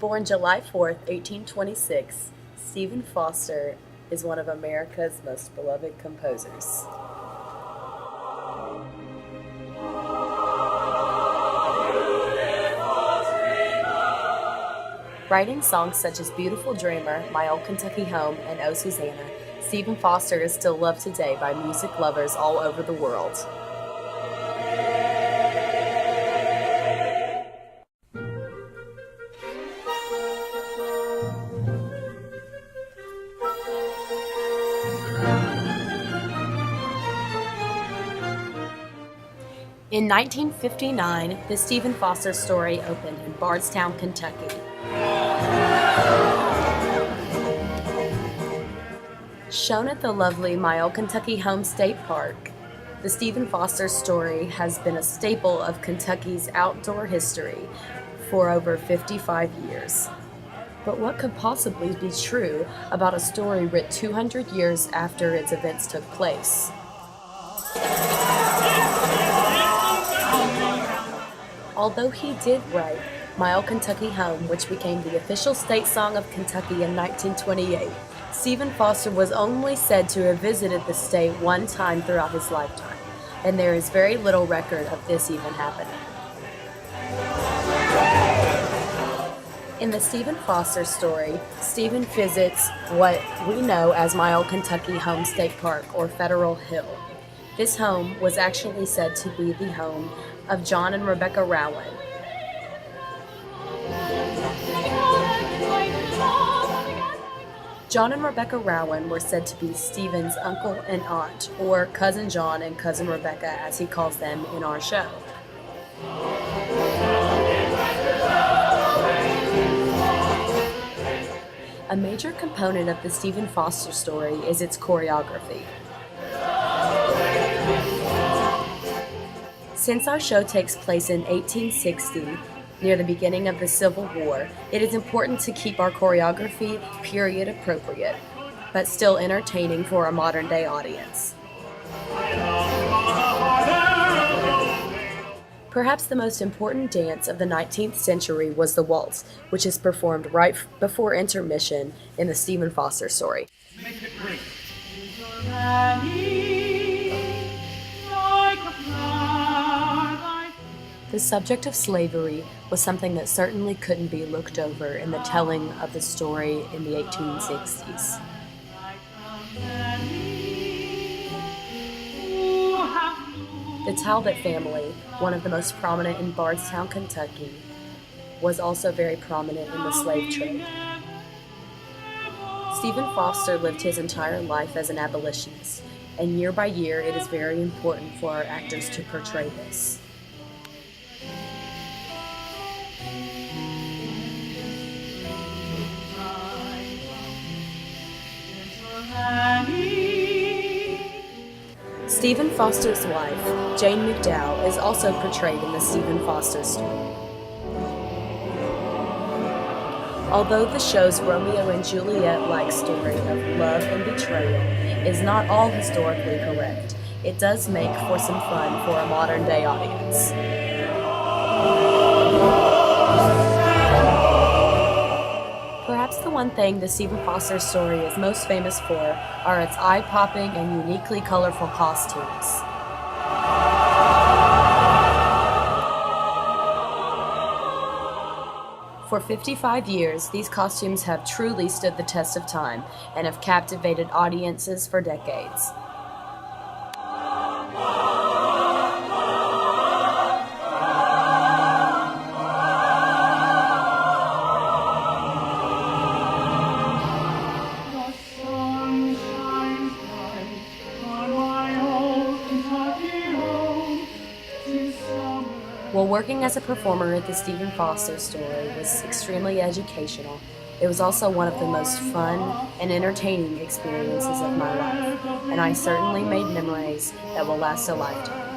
Born July 4th, 1826, Stephen Foster is one of America's most beloved composers. Writing songs such as Beautiful Dreamer, My Old Kentucky Home, and Oh Susanna, Stephen Foster is still loved today by music lovers all over the world. In 1959, the Stephen Foster Story opened in Bardstown, Kentucky. Shown at the lovely My Old Kentucky Home State Park, the Stephen Foster Story has been a staple of Kentucky's outdoor history for over 55 years. But what could possibly be true about a story written 200 years after its events took place? Although he did write My Old Kentucky Home, which became the official state song of Kentucky in 1928, Stephen Foster was only said to have visited the state one time throughout his lifetime, and there is very little record of this even happening. In the Stephen Foster Story, Stephen visits what we know as My Old Kentucky Home State Park, or Federal Hill. This home was actually said to be the home of John and Rebecca Rowan. John and Rebecca Rowan were said to be Stephen's uncle and aunt, or Cousin John and Cousin Rebecca, as he calls them in our show. A major component of the Stephen Foster Story is its choreography. Since our show takes place in 1860, near the beginning of the Civil War, it is important to keep our choreography period appropriate, but still entertaining for a modern day audience. Perhaps the most important dance of the 19th century was the waltz, which is performed right before intermission in the Stephen Foster Story. Make it ring. The subject of slavery was something that certainly couldn't be looked over in the telling of the story in the 1860s. The Talbot family, one of the most prominent in Bardstown, Kentucky, was also very prominent in the slave trade. Stephen Foster lived his entire life as an abolitionist, and year by year it is very important for our actors to portray this. Stephen Foster's wife, Jane McDowell, is also portrayed in the Stephen Foster Story. Although the show's Romeo and Juliet-like story of love and betrayal is not all historically correct, it does make for some fun for a modern-day audience. Perhaps the one thing the Stephen Foster Story is most famous for are its eye-popping and uniquely colorful costumes. For 55 years, these costumes have truly stood the test of time and have captivated audiences for decades. While working as a performer at the Stephen Foster Story was extremely educational, it was also one of the most fun and entertaining experiences of my life, and I certainly made memories that will last a lifetime.